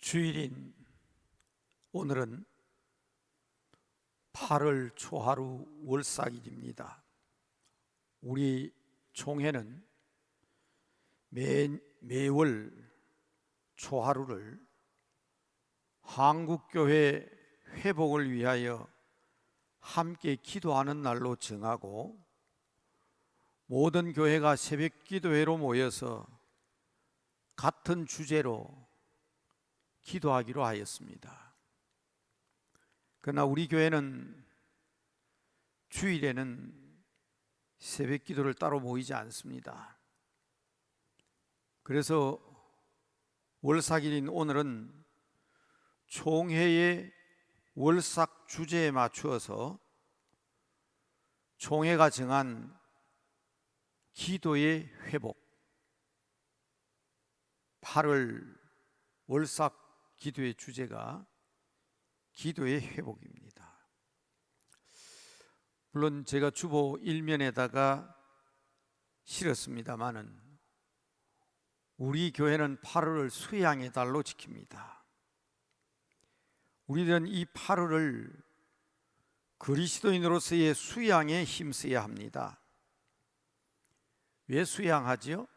주일인 오늘은 8월 초하루 월삭일입니다. 우리 총회는 매월 초하루를 한국교회 회복을 위하여 함께 기도하는 날로 정하고 모든 교회가 새벽기도회로 모여서 같은 주제로 기도하기로 하였습니다. 그러나 우리 교회는 주일에는 새벽기도를 따로 모이지 않습니다. 그래서 월삭일인 오늘은 총회의 월삭 주제에 맞추어서 총회가 정한 기도의 회복, 8월 월삭 기도의 주제가 기도의 회복입니다. 물론 제가 주보 일면에다가 실었습니다마는 우리 교회는 8월을 수양의 달로 지킵니다. 우리는 이 8월을 그리스도인으로서의 수양에 힘써야 합니다. 왜 수양하지요?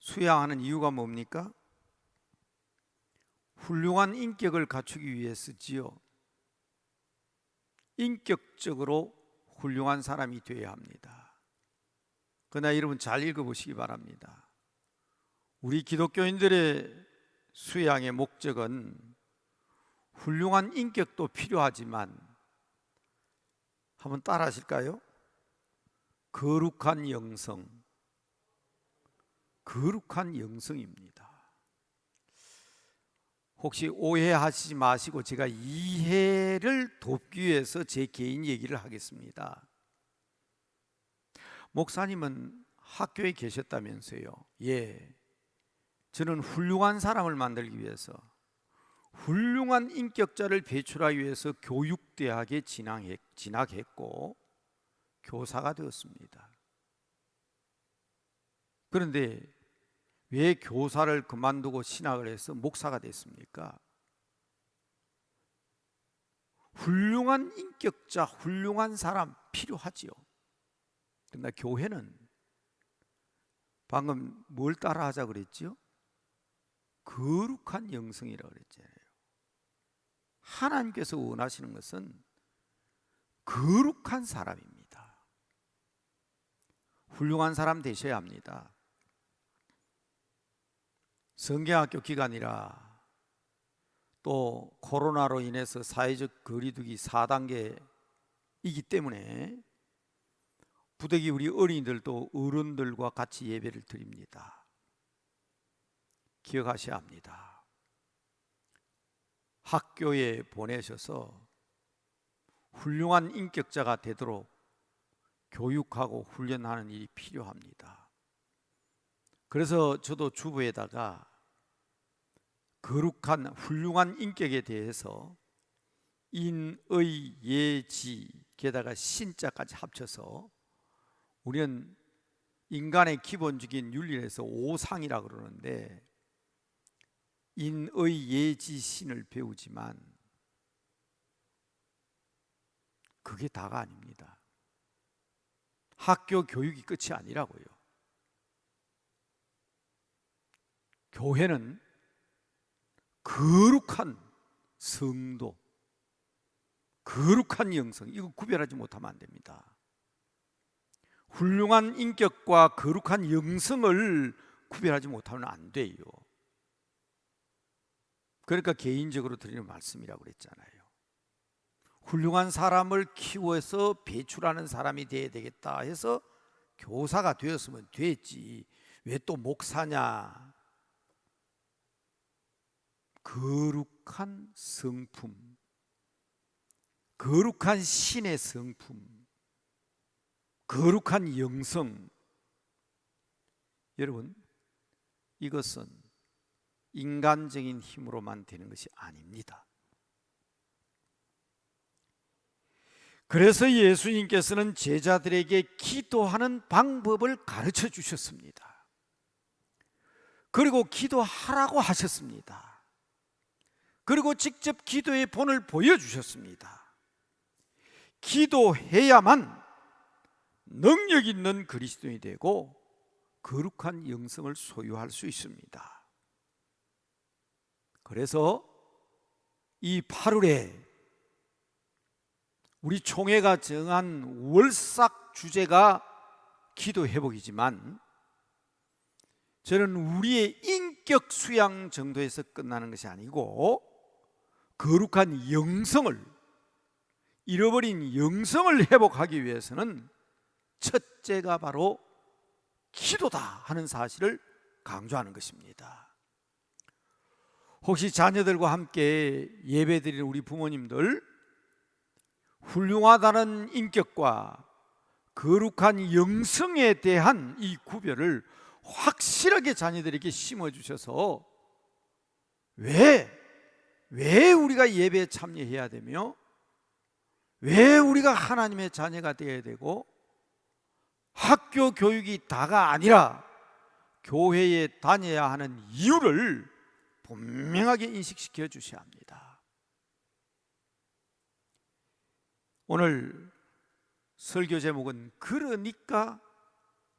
수양하는 이유가 뭡니까? 훌륭한 인격을 갖추기 위해서지요. 인격적으로 훌륭한 사람이 되어야 합니다. 그러나 여러분 잘 읽어보시기 바랍니다. 우리 기독교인들의 수양의 목적은 훌륭한 인격도 필요하지만 한번 따라 하실까요? 거룩한 영성, 거룩한 영성입니다. 혹시 오해하시지 마시고 제가 이해를 돕기 위해서 제 개인 얘기를 하겠습니다. 목사님은 학교에 계셨다면서요? 예, 저는 훌륭한 사람을 만들기 위해서, 훌륭한 인격자를 배출하기 위해서 교육대학에 진학했고 교사가 되었습니다. 그런데 왜 교사를 그만두고 신학을 해서 목사가 됐습니까? 훌륭한 인격자, 훌륭한 사람 필요하지요. 그러나 교회는 방금 뭘 따라하자 그랬지요? 거룩한 영성이라고 그랬잖아요. 하나님께서 원하시는 것은 거룩한 사람입니다. 훌륭한 사람 되셔야 합니다. 성경학교 기간이라 또 코로나로 인해서 사회적 거리두기 4단계이기 때문에 부득이 우리 어린이들도 어른들과 같이 예배를 드립니다. 기억하셔야 합니다. 학교에 보내셔서 훌륭한 인격자가 되도록 교육하고 훈련하는 일이 필요합니다. 그래서 저도 주부에다가 거룩한 훌륭한 인격에 대해서 인의 예지 게다가 신자까지 합쳐서 우리는 인간의 기본적인 윤리에서 5상이라고 그러는데 인의 예지 신을 배우지만 그게 다가 아닙니다. 학교 교육이 끝이 아니라고요. 교회는 거룩한 성도, 거룩한 영성, 이거 구별하지 못하면 안 됩니다. 훌륭한 인격과 거룩한 영성을 구별하지 못하면 안 돼요. 그러니까 개인적으로 드리는 말씀이라고 그랬잖아요. 훌륭한 사람을 키워서 배출하는 사람이 돼야 되겠다 해서 교사가 되었으면 됐지 왜 또 목사냐? 거룩한 성품, 거룩한 신의 성품, 거룩한 영성. 여러분, 이것은 인간적인 힘으로만 되는 것이 아닙니다. 그래서 예수님께서는 제자들에게 기도하는 방법을 가르쳐 주셨습니다. 그리고 기도하라고 하셨습니다. 그리고 직접 기도의 본을 보여주셨습니다. 기도해야만 능력 있는 그리스도인이 되고 거룩한 영성을 소유할 수 있습니다. 그래서 이 8월에 우리 총회가 정한 월삭 주제가 기도 회복이지만 저는 우리의 인격 수양 정도에서 끝나는 것이 아니고 거룩한 영성을, 잃어버린 영성을 회복하기 위해서는 첫째가 바로 기도다 하는 사실을 강조하는 것입니다. 혹시 자녀들과 함께 예배드리는 우리 부모님들, 훌륭하다는 인격과 거룩한 영성에 대한 이 구별을 확실하게 자녀들에게 심어주셔서 왜 우리가 예배에 참여해야 되며 왜 우리가 하나님의 자녀가 되어야 되고 학교 교육이 다가 아니라 교회에 다녀야 하는 이유를 분명하게 인식시켜 주셔야 합니다. 오늘 설교 제목은 그러니까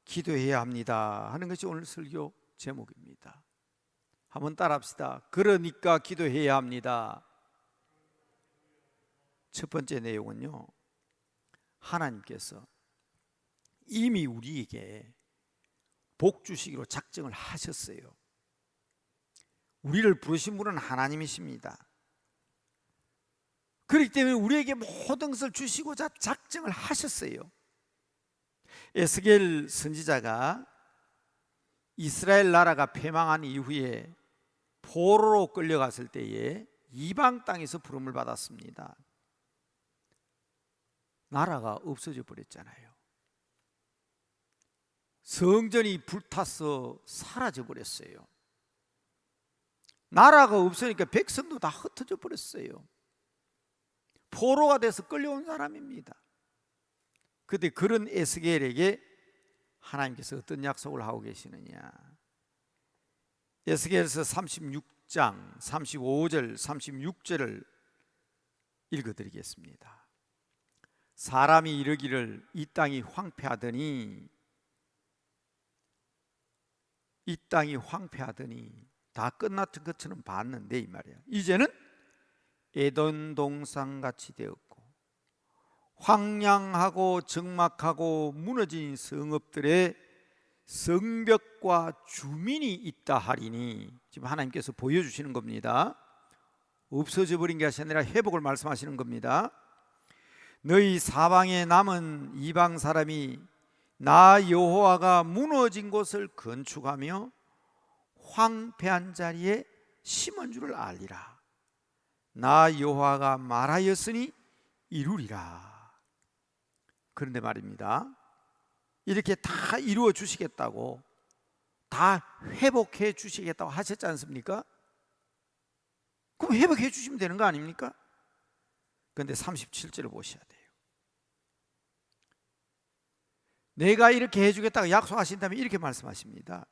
기도해야 합니다 하는 것이 오늘 설교 제목입니다. 한번 따라합시다. 그러니까 기도해야 합니다. 첫 번째 내용은요, 하나님께서 이미 우리에게 복 주시기로 작정을 하셨어요. 우리를 부르신 분은 하나님이십니다. 그렇기 때문에 우리에게 모든 것을 주시고자 작정을 하셨어요. 에스겔 선지자가 이스라엘 나라가 패망한 이후에 포로로 끌려갔을 때에 이방 땅에서 부름을 받았습니다. 나라가 없어져 버렸잖아요. 성전이 불타서 사라져 버렸어요. 나라가 없으니까 백성도 다 흩어져 버렸어요. 포로가 돼서 끌려온 사람입니다. 그런데 그런 에스겔에게 하나님께서 어떤 약속을 하고 계시느냐. 에스겔서 36장 35절 36절을 읽어드리겠습니다. 사람이 이르기를 이 땅이 황폐하더니 다 끝났던 것처럼 봤는데 이 말이야. 이제는 에덴 동산같이 되었고 황량하고 적막하고 무너진 성읍들의 성벽과 주민이 있다 하리니, 지금 하나님께서 보여주시는 겁니다. 없어져 버린 것이 아니라 회복을 말씀하시는 겁니다. 너희 사방에 남은 이방 사람이 나 여호와가 무너진 곳을 건축하며 황폐한 자리에 심은 줄을 알리라. 나 여호와가 말하였으니 이루리라. 그런데 말입니다, 이렇게 다 이루어 주시겠다고, 다 회복해 주시겠다고 하셨지 않습니까? 그럼 회복해 주시면 되는 거 아닙니까? 그런데 37절을 보셔야 돼요. 내가 이렇게 해주겠다고 약속하신다면 이렇게 말씀하십니다.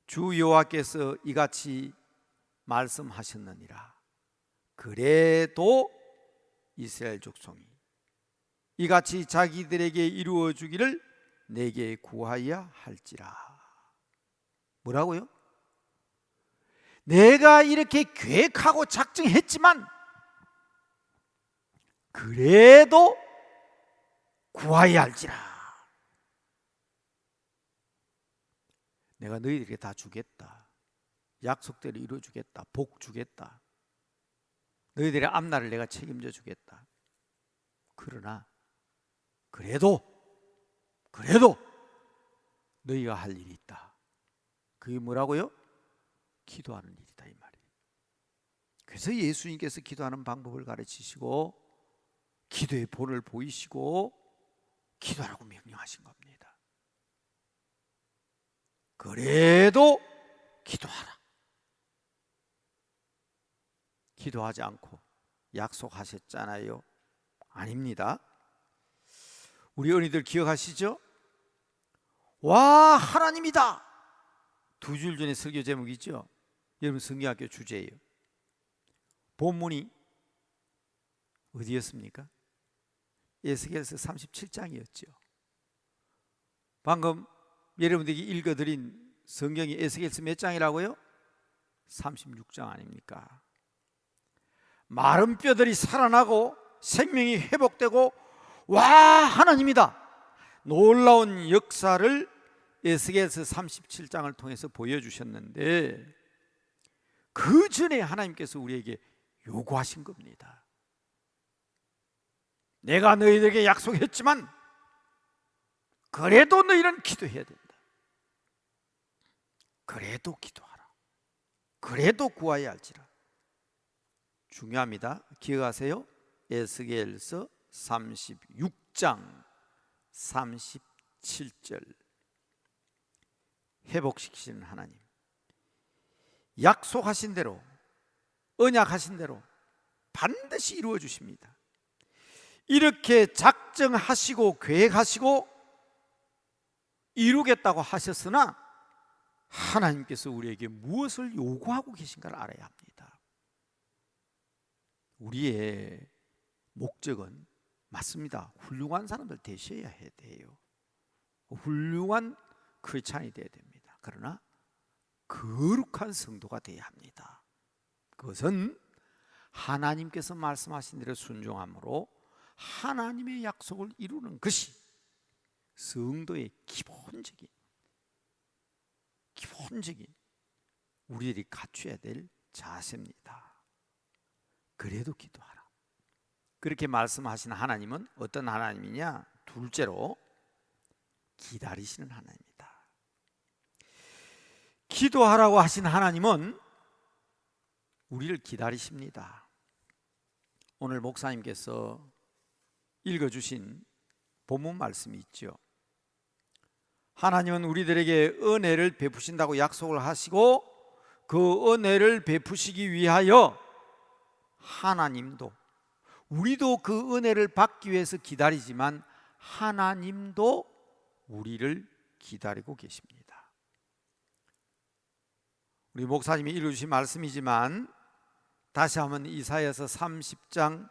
주 여호와께서 이같이 말씀하셨느니라. 그래도 이스라엘 족속이 이같이 자기들에게 이루어 주기를 내게 구하여야 할지라. 뭐라고요? 내가 이렇게 계획하고 작정했지만 그래도 구하여야 할지라. 내가 너희들에게 다 주겠다. 약속대로 이루어 주겠다. 복 주겠다. 너희들의 앞날을 내가 책임져 주겠다. 그러나 그래도 너희가 할 일이 있다. 그게 뭐라고요? 기도하는 일이다 이 말이에요. 그래서 예수님께서 기도하는 방법을 가르치시고 기도의 본을 보이시고 기도하라고 명령하신 겁니다. 그래도 기도하라. 기도하지 않고 약속하셨잖아요. 아닙니다. 우리 어린이들 기억하시죠? 와, 하나님이다. 두 주일 전에 설교 제목이죠. 여러분 성경학교 주제예요. 본문이 어디였습니까? 에스겔서 37장이었죠. 방금 여러분들이 읽어드린 성경이 에스겔서 몇 장이라고요? 36장 아닙니까? 마른 뼈들이 살아나고 생명이 회복되고 와 하나님이다, 놀라운 역사를 에스겔서 37장을 통해서 보여주셨는데, 그 전에 하나님께서 우리에게 요구하신 겁니다. 내가 너희들에게 약속했지만 그래도 너희는 기도해야 된다. 그래도 기도하라. 그래도 구하여야 할지라. 중요합니다. 기억하세요. 에스겔서 36장 37절. 회복시키시는 하나님, 약속하신 대로, 언약하신 대로 반드시 이루어 주십니다. 이렇게 작정하시고 계획하시고 이루겠다고 하셨으나 하나님께서 우리에게 무엇을 요구하고 계신가를 알아야 합니다. 우리의 목적은 맞습니다. 훌륭한 사람들 되셔야 돼요. 훌륭한 크리스찬이 되어야 됩니다. 그러나 거룩한 성도가 되어야 합니다. 그것은 하나님께서 말씀하신 대로 순종함으로 하나님의 약속을 이루는 것이 성도의 기본적인 우리들이 갖춰야 될 자세입니다. 그래도 기도하라. 그렇게 말씀하신 하나님은 어떤 하나님이냐? 둘째로 기다리시는 하나님입니다. 기도하라고 하신 하나님은 우리를 기다리십니다. 오늘 목사님께서 읽어주신 본문 말씀이 있죠. 하나님은 우리들에게 은혜를 베푸신다고 약속을 하시고, 그 은혜를 베푸시기 위하여 하나님도, 우리도 그 은혜를 받기 위해서 기다리지만 하나님도 우리를 기다리고 계십니다. 우리 목사님이 읽어주신 말씀이지만 다시 한번 이사야서 30장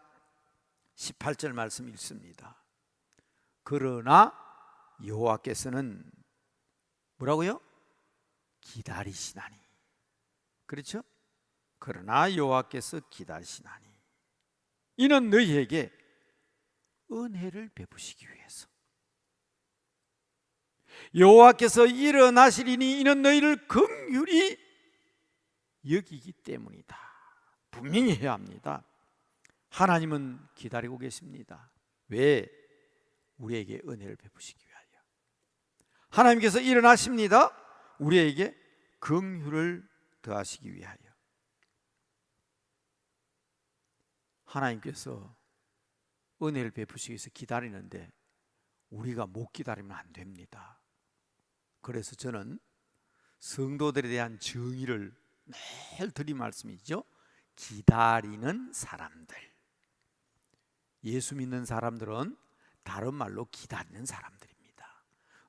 18절 말씀 읽습니다. 그러나 여호와께서는 뭐라고요? 기다리시나니. 그렇죠? 그러나 여호와께서 기다리시나니 이는 너희에게 은혜를 베푸시기 위해서. 여호와께서 일어나시리니 이는 너희를 긍휼히 여기기 때문이다. 분명히 해야 합니다. 하나님은 기다리고 계십니다. 왜? 우리에게 은혜를 베푸시기 위하여. 하나님께서 일어나십니다. 우리에게 긍휼을 더하시기 위하여. 하나님께서 은혜를 베푸시기 위해서 기다리는데 우리가 못 기다리면 안 됩니다. 그래서 저는 성도들에 대한 정의를 매일 드린 말씀이죠. 기다리는 사람들. 예수 믿는 사람들은 다른 말로 기다리는 사람들입니다.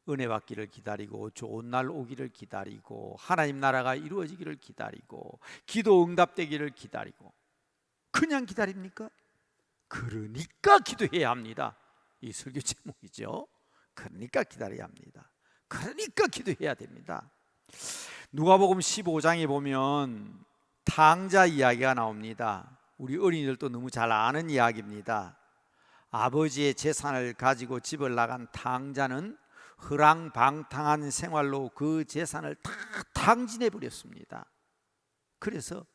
은혜 받기를 기다리고, 좋은 날 오기를 기다리고, 하나님 나라가 이루어지기를 기다리고, 기도 응답되기를 기다리고. 그냥 기다립니까? 그러니까 기도해야 합니다. 이 설교 제목이죠. 그러니까 기다려야 합니다. 그러니까 기도해야 됩니다. 누가복음 15장에 보면 탕자 이야기가 나옵니다. 우리 어린이들도 너무 잘 아는 이야기입니다. 아버지의 재산을 가지고 집을 나간 탕자는 허랑방탕한 생활로 그 재산을 다 탕진해 버렸습니다. 그래서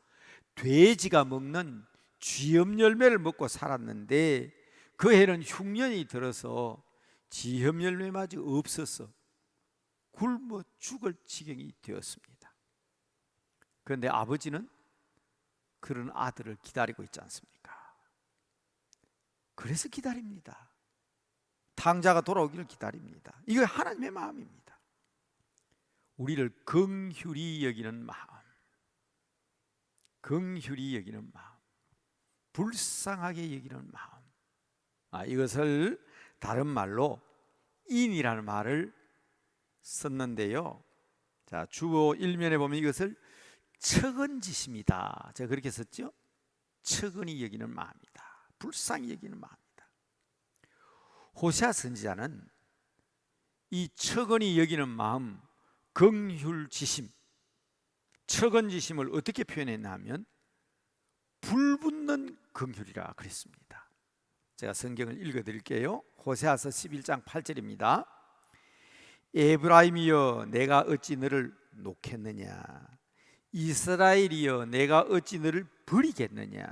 돼지가 먹는 쥐염 열매를 먹고 살았는데 그 해는 흉년이 들어서 쥐염 열매마저 없어서 굶어 죽을 지경이 되었습니다. 그런데 아버지는 그런 아들을 기다리고 있지 않습니까? 그래서 기다립니다. 탕자가 돌아오기를 기다립니다. 이거 하나님의 마음입니다. 우리를 긍휼히 여기는 마음, 긍휼히 여기는 마음, 불쌍하게 여기는 마음. 이것을 다른 말로 인이라는 말을 썼는데요, 자, 주어 1면에 보면 이것을 척은짓입니다. 제가 그렇게 썼죠. 척은히 여기는 마음이다. 불쌍히 여기는 마음이다. 호세아 선지자는 이 척은히 여기는 마음, 긍휼지심, 척은지심을 어떻게 표현했나 하면 불붙는 긍휼이라 그랬습니다. 제가 성경을 읽어드릴게요. 호세아서 11장 8절입니다. 에브라임이여 내가 어찌 너를 놓겠느냐, 이스라엘이여 내가 어찌 너를 버리겠느냐,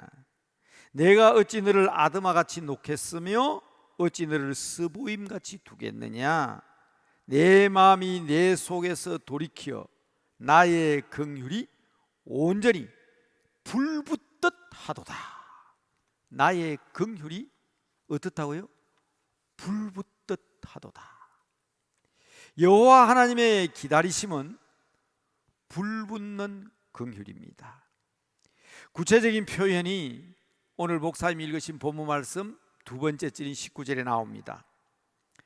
내가 어찌 너를 아드마같이 놓겠으며 어찌 너를 스보임같이 두겠느냐, 내 마음이 내 속에서 돌이켜 나의 긍휼이 온전히 불붙듯 하도다. 나의 긍휼이 어떻다고요? 불붙듯 하도다. 여호와 하나님의 기다리심은 불붙는 긍휼입니다. 구체적인 표현이 오늘 목사님이 읽으신 본문 말씀 두 번째 절인 19절에 나옵니다.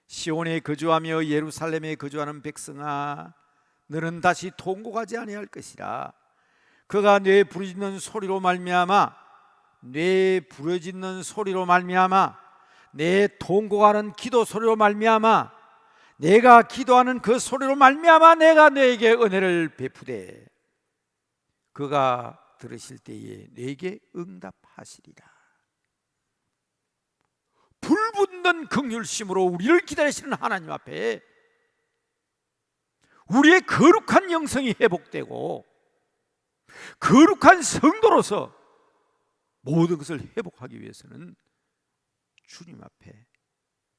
시온에 거주하며 예루살렘에 거주하는 백성아, 너는 다시 통곡하지 아니할 것이라. 그가 뇌 부르짖는 소리로 말미암아, 뇌 부르짖는 소리로 말미암아, 내 통곡하는 기도 소리로 말미암아, 내가 기도하는 그 소리로 말미암아 내가 너에게 은혜를 베푸되 그가 들으실 때에 너에게 응답하시리라. 불붙는 긍휼심으로 우리를 기다리시는 하나님 앞에 우리의 거룩한 영성이 회복되고 거룩한 성도로서 모든 것을 회복하기 위해서는 주님 앞에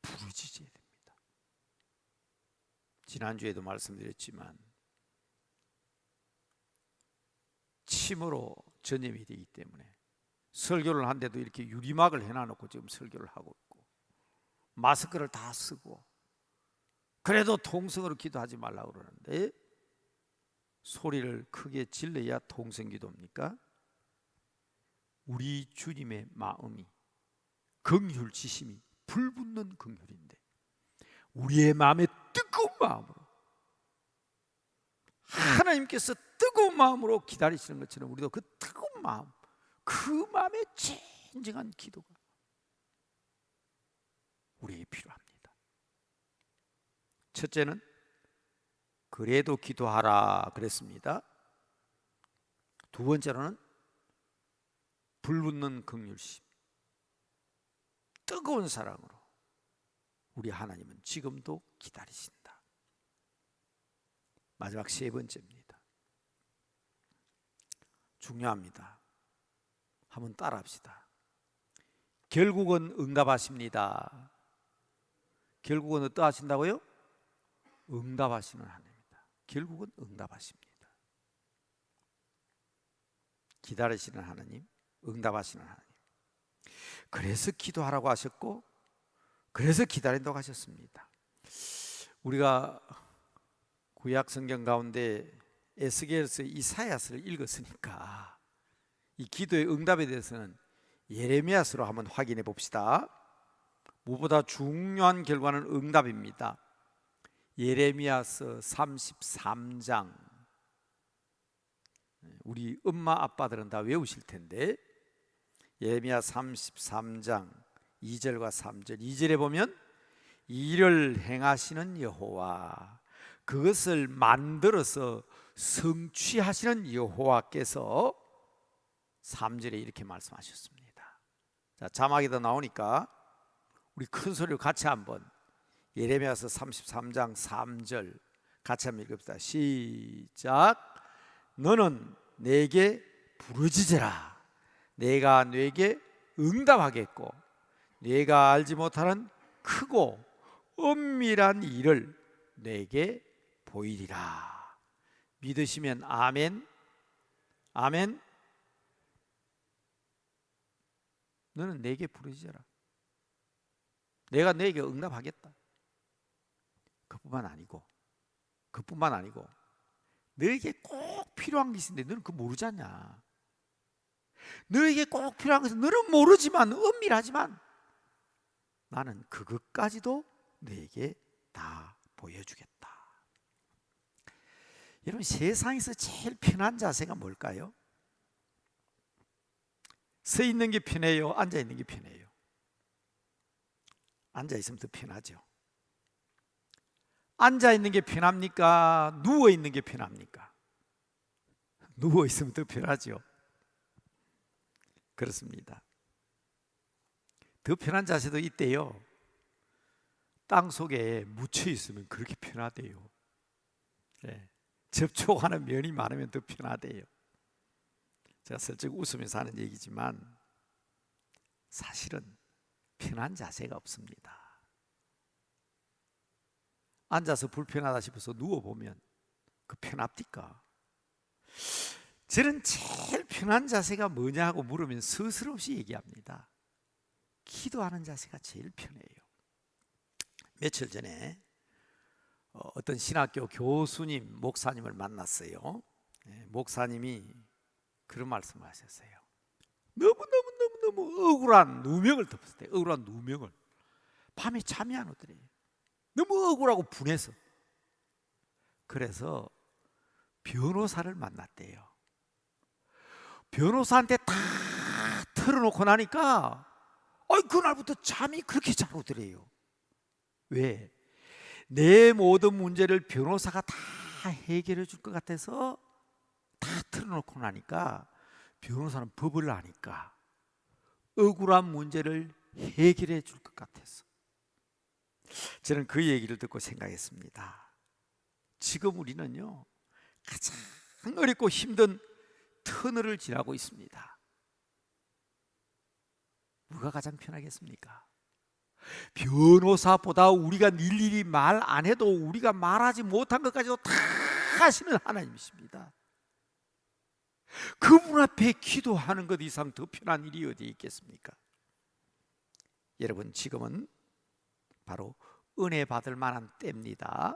부르짖어야 됩니다. 지난주에도 말씀드렸지만 침으로 전염이 되기 때문에 설교를 한데도 이렇게 유리막을 해놔놓고 지금 설교를 하고 있고 마스크를 다 쓰고 그래도 통성으로 기도하지 말라고 그러는데 소리를 크게 질러야 통성기도입니까? 우리 주님의 마음이 긍휼지심이 불붙는 긍휼인데 우리의 마음에 뜨거운 마음으로 하나님께서 뜨거운 마음으로 기다리시는 것처럼 우리도 그 뜨거운 마음, 그 마음의 진정한 기도가 우리에게 필요합니다. 첫째는 그래도 기도하라 그랬습니다. 두 번째로는 불붙는 긍휼심, 뜨거운 사랑으로 우리 하나님은 지금도 기다리신다. 마지막 세 번째입니다. 중요합니다. 한번 따라합시다. 결국은 응답하십니다. 결국은 어떠하신다고요? 응답하시는 하나님입니다. 결국은 응답하십니다. 기다리시는 하나님, 응답하시는 하나님. 그래서 기도하라고 하셨고 그래서 기다린다고 하셨습니다. 우리가 구약 성경 가운데 에스겔서 이사야서를 읽었으니까 이 기도의 응답에 대해서는 예레미야서로 한번 확인해 봅시다. 무엇보다 중요한 결과는 응답입니다. 예레미야서 33장, 우리 엄마 아빠들은 다 외우실 텐데 예레미야 33장 2절과 3절, 2절에 보면 이를 행하시는 여호와, 그것을 만들어서 성취하시는 여호와께서 3절에 이렇게 말씀하셨습니다. 자, 자막에도 나오니까 우리 큰 소리로 같이 한번 예레미야서 33장 3절 같이 한번 읽읍시다. 시작. 너는 내게 부르짖으라. 내가 내게 응답하겠고 내가 알지 못하는 크고 엄밀한 일을 내게 보이리라. 믿으시면 아멘. 아멘. 너는 내게 부르짖어라. 내가 너에게 응답하겠다. 그뿐만 아니고 너에게 꼭 필요한 게 있는데 너는 그거 모르지 않냐. 너에게 꼭 필요한 것은 너는 모르지만 은밀하지만 나는 그것까지도 너에게 다 보여주겠다. 여러분, 세상에서 제일 편한 자세가 뭘까요? 서 있는 게 편해요? 앉아 있는 게 편해요? 앉아 있으면 더 편하죠. 앉아 있는 게 편합니까? 누워 있는 게 편합니까? 누워 있으면 더 편하죠. 그렇습니다. 더 편한 자세도 있대요. 땅 속에 묻혀 있으면 그렇게 편하대요. 네. 접촉하는 면이 많으면 더 편하대요. 제가 슬쩍 웃으면서 하는 얘기지만 사실은 편한 자세가 없습니다. 앉아서 불편하다 싶어서 누워보면 그 편합니까? 저는 제일 편한 자세가 뭐냐고 물으면 스스럼없이 얘기합니다. 기도하는 자세가 제일 편해요. 며칠 전에 어떤 신학교 교수님, 목사님을 만났어요. 목사님이 그런 말씀을 하셨어요. 너무 억울한 누명을 덮었어요. 억울한 누명을. 밤에 잠이 안 오더래요. 너무 억울하고 분해서. 그래서 변호사를 만났대요. 변호사한테 다 털어놓고 나니까 그날부터 잠이 그렇게 잘 오더래요. 왜? 내 모든 문제를 변호사가 다 해결해 줄 것 같아서 다 털어놓고 나니까 변호사는 법을 아니까 억울한 문제를 해결해 줄 것 같아서. 저는 그 얘기를 듣고 생각했습니다. 지금 우리는요, 가장 어렵고 힘든 터널을 지나고 있습니다. 누가 가장 편하겠습니까? 변호사보다 우리가 일일이 말 안 해도 우리가 말하지 못한 것까지도 다 하시는 하나님이십니다. 그분 앞에 기도하는 것 이상 더 편한 일이 어디 있겠습니까? 여러분, 지금은 바로 은혜 받을 만한 때입니다.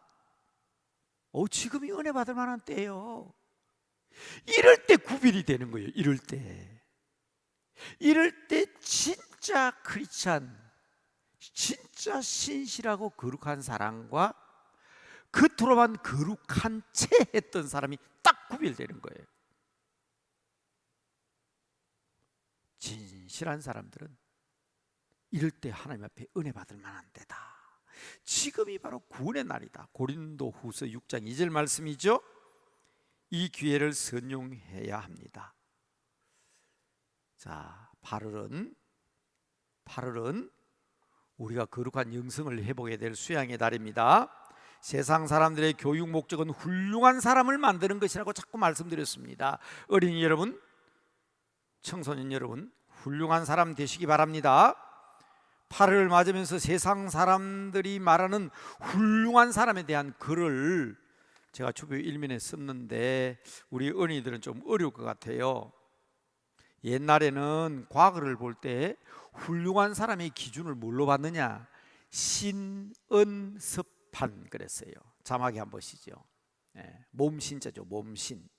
지금이 은혜 받을 만한 때예요. 이럴 때 구별이 되는 거예요. 이럴 때 진짜 크리스찬, 진짜 신실하고 거룩한 사람과 겉으로만 거룩한 채 했던 사람이 딱 구별되는 거예요. 진실한 사람들은 이럴 때 하나님 앞에 은혜 받을 만한 때다. 지금이 바로 구원의 날이다. 고린도후서 6장 2절 말씀이죠. 이 기회를 선용해야 합니다. 자, 8월은 우리가 거룩한 영성을 회복해야 될 수양의 달입니다. 세상 사람들의 교육 목적은 훌륭한 사람을 만드는 것이라고 자꾸 말씀드렸습니다. 어린이 여러분, 청소년 여러분, 훌륭한 사람 되시기 바랍니다. 8월을 맞으면서 세상 사람들이 말하는 훌륭한 사람에 대한 글을 제가 주보 1면에 썼는데 우리 어린이들은 좀 어려울 것 같아요. 옛날에는 과거를 볼 때 훌륭한 사람의 기준을 뭘로 봤느냐? 신은섭한 그랬어요. 자막에 한번 보시죠. 몸신자죠. 몸신.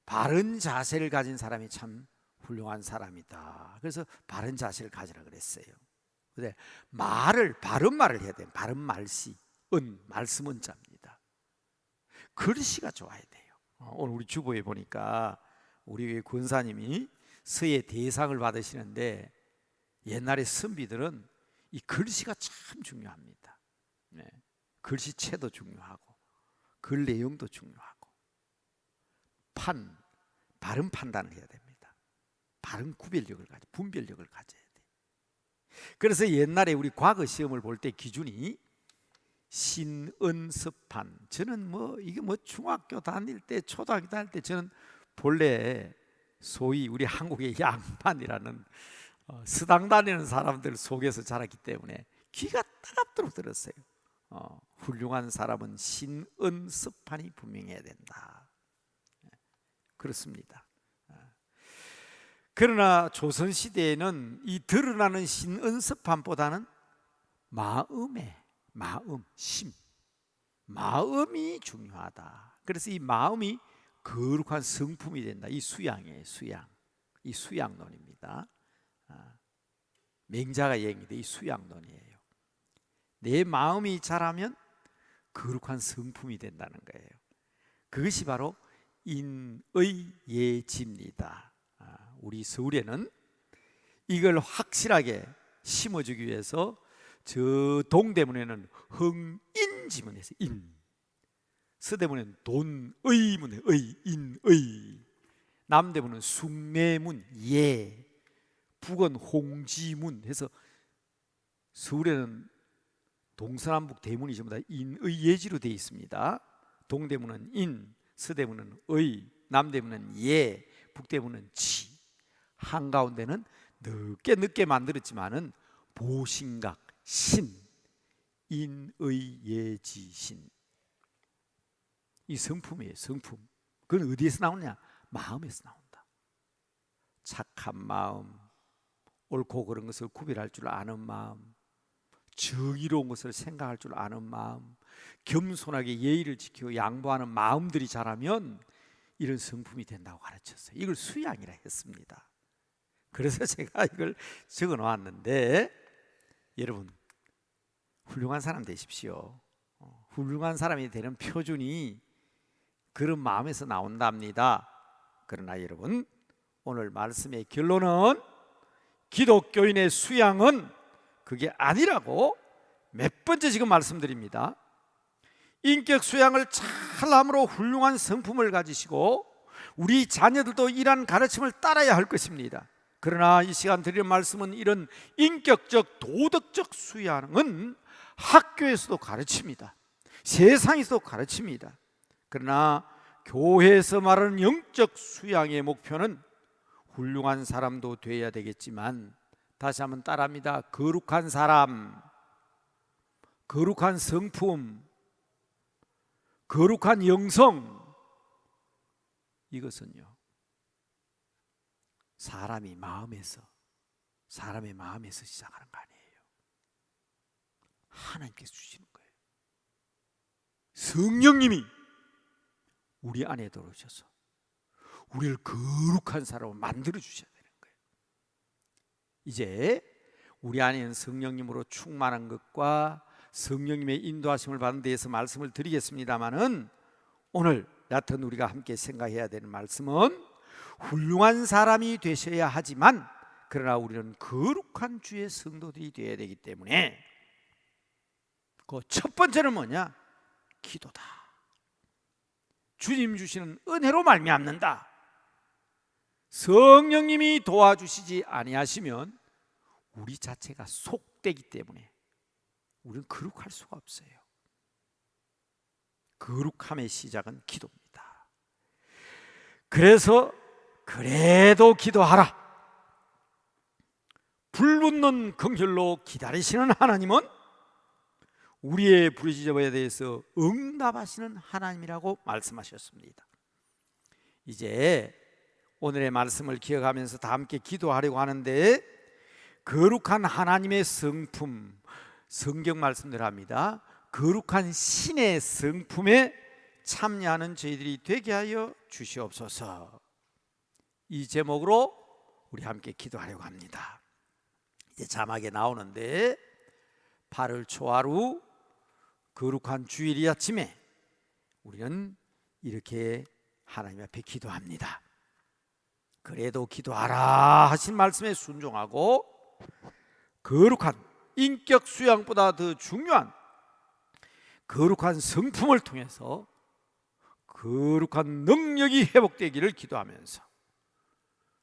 바른 자세를 가진 사람이 참 훌륭한 사람이다. 그래서 바른 자세를 가지라 그랬어요. 근데 바른 말을 해야 돼요. 바른 말씨. 말씀 은자입니다. 글씨가 좋아야 돼요. 오늘 우리 주보에 보니까 우리 권사님이 서예 대상을 받으시는데 옛날에 선비들은 이 글씨가 참 중요합니다. 글씨체도 중요하고 글 내용도 중요하고 바른 판단을 해야 됩니다. 바른 구별력을 분별력을 가져야 돼요. 그래서 옛날에 우리 과거 시험을 볼 때 기준이 신은섭한. 저는 이게 중학교 다닐 때 초등학교 다닐 때 저는 본래 소위 우리 한국의 양반이라는 서당 다니는 사람들 속에서 자랐기 때문에 귀가 따갑도록 들었어요. 훌륭한 사람은 신은섭한이 분명해야 된다. 그렇습니다. 그러나 조선시대에는 이 드러나는 신은섭한보다는 마음이 중요하다. 그래서 이 마음이 거룩한 성품이 된다. 이 수양이에요. 이 수양론입니다. 맹자가 얘기했는데 이 수양론이에요. 내 마음이 자라면 거룩한 성품이 된다는 거예요. 그것이 바로 인의 예지입니다. 우리 서울에는 이걸 확실하게 심어주기 위해서 저 동대문에는 흥인지문에서 인, 서대문에는 돈의문에 의, 인의, 남대문은 숭례문 예, 북은 홍지문 해서 서울에는 동서남북 대문이 전부 다 인의 예지로 되어 있습니다. 동대문은 인, 서대문은 의, 남대문은 예, 북대문은 지. 한가운데는 늦게 만들었지만은 보신각 신, 인의 예지신. 이 성품이에요. 성품. 그건 어디에서 나오느냐? 마음에서 나온다. 착한 마음, 옳고 그른 것을 구별할 줄 아는 마음, 정의로운 것을 생각할 줄 아는 마음, 겸손하게 예의를 지키고 양보하는 마음들이 자라면 이런 성품이 된다고 가르쳤어요. 이걸 수양이라 했습니다. 그래서 제가 이걸 적어 놓았는데, 여러분 훌륭한 사람 되십시오. 훌륭한 사람이 되는 표준이 그런 마음에서 나온답니다. 그러나 여러분, 오늘 말씀의 결론은 기독교인의 수양은 그게 아니라고 몇 번째 지금 말씀드립니다. 인격 수양을 잘함으로 훌륭한 성품을 가지시고 우리 자녀들도 이러한 가르침을 따라야 할 것입니다. 그러나 이 시간 드리는 말씀은 이런 인격적 도덕적 수양은 학교에서도 가르칩니다. 세상에서도 가르칩니다. 그러나 교회에서 말하는 영적 수양의 목표는 훌륭한 사람도 되어야 되겠지만, 다시 한번 따라합니다. 거룩한 사람, 거룩한 성품, 거룩한 영성, 이것은요 사람의 마음에서 시작하는 거 아니에요. 하나님께서 주시는 거예요. 성령님이 우리 안에 들어오셔서 우리를 거룩한 사람으로 만들어 주셔야 되는 거예요. 이제 우리 안에는 성령님으로 충만한 것과 성령님의 인도하심을 받는 데에서 말씀을 드리겠습니다마는, 오늘 여하튼 우리가 함께 생각해야 되는 말씀은 훌륭한 사람이 되셔야 하지만, 그러나 우리는 거룩한 주의 성도들이 되어야 되기 때문에 그 첫 번째는 뭐냐? 기도다. 주님 주시는 은혜로 말미암는다. 성령님이 도와주시지 아니하시면 우리 자체가 속되기 때문에 우리는 거룩할 수가 없어요. 거룩함의 시작은 기도입니다. 그래서 그래도 기도하라. 불붙는 긍휼로 기다리시는 하나님은 우리의 부르짖음에 대해서 응답하시는 하나님이라고 말씀하셨습니다. 이제 오늘의 말씀을 기억하면서 다 함께 기도하려고 하는데, 거룩한 하나님의 성품, 성경 말씀대로 합니다. 거룩한 신의 성품에 참여하는 저희들이 되게 하여 주시옵소서. 이 제목으로 우리 함께 기도하려고 합니다. 이제 자막에 나오는데, 8월 초하루 거룩한 주일이 아침에 우리는 이렇게 하나님 앞에 기도합니다. 그래도 기도하라 하신 말씀에 순종하고, 거룩한 인격 수양보다 더 중요한 거룩한 성품을 통해서 거룩한 능력이 회복되기를 기도하면서,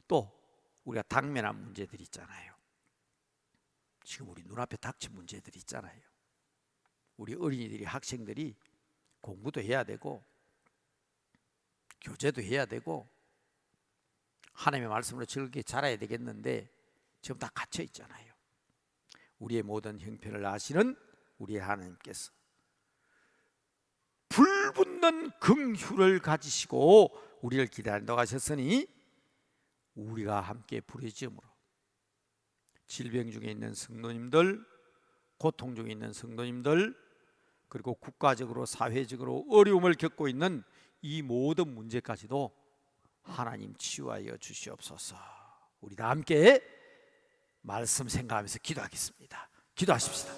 또 우리가 당면한 문제들이 있잖아요. 지금 우리 눈앞에 닥친 문제들이 있잖아요. 우리 어린이들이, 학생들이 공부도 해야 되고 교제도 해야 되고 하나님의 말씀으로 즐겁게 자라야 되겠는데 지금 다 갇혀 있잖아요. 우리의 모든 형편을 아시는 우리 하나님께서 불붙는 긍휼을 가지시고 우리를 기다린다고 하셨으니, 우리가 함께 부르짖음으로 질병 중에 있는 성도님들, 고통 중에 있는 성도님들, 그리고 국가적으로 사회적으로 어려움을 겪고 있는 이 모든 문제까지도 하나님 치유하여 주시옵소서. 우리 다 함께 말씀 생각하면서 기도하겠습니다. 기도하십시다.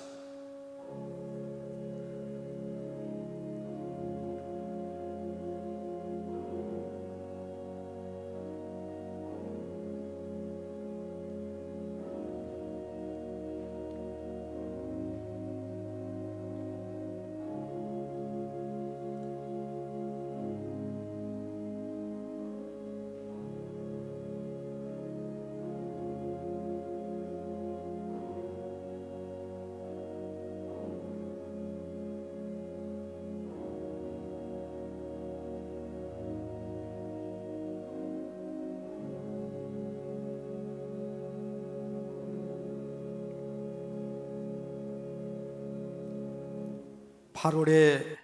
8월의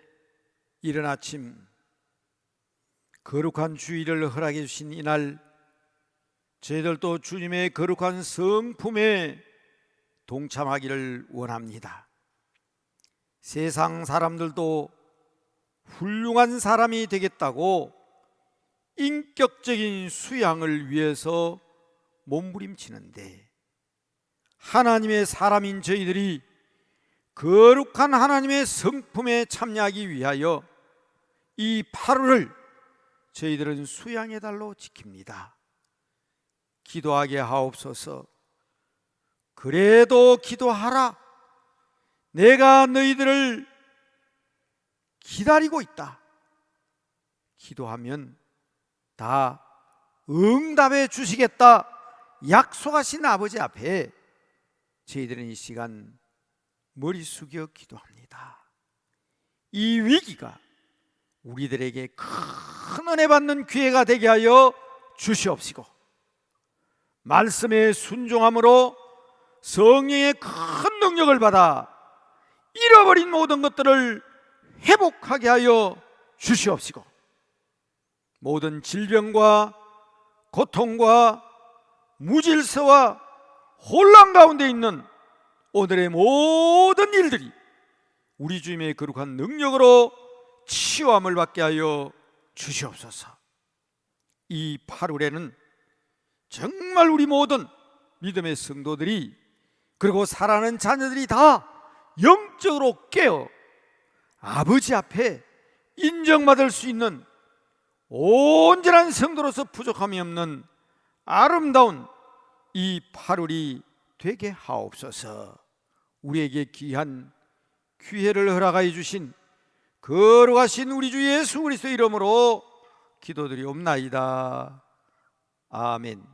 이른 아침, 거룩한 주일을 허락해 주신 이날, 저희들도 주님의 거룩한 성품에 동참하기를 원합니다. 세상 사람들도 훌륭한 사람이 되겠다고 인격적인 수양을 위해서 몸부림치는데, 하나님의 사람인 저희들이 거룩한 하나님의 성품에 참여하기 위하여 이 8월을 저희들은 수양의 달로 지킵니다. 기도하게 하옵소서. 그래도 기도하라. 내가 너희들을 기다리고 있다. 기도하면 다 응답해 주시겠다 약속하신 아버지 앞에 저희들은 이 시간 머리 숙여 기도합니다. 이 위기가 우리들에게 큰 은혜 받는 기회가 되게 하여 주시옵시고, 말씀에 순종함으로 성령의 큰 능력을 받아 잃어버린 모든 것들을 회복하게 하여 주시옵시고, 모든 질병과 고통과 무질서와 혼란 가운데 있는 오늘의 모든 일들이 우리 주님의 거룩한 능력으로 치유함을 받게 하여 주시옵소서. 이 8월에는 정말 우리 모든 믿음의 성도들이, 그리고 사랑하는 자녀들이 다 영적으로 깨어 아버지 앞에 인정받을 수 있는 온전한 성도로서 부족함이 없는 아름다운 이 8월이 되게 하옵소서. 우리에게 귀한 기회를 허락하여 주신 거룩하신 우리 주 예수 그리스도의 이름으로 기도드리옵나이다. 아멘.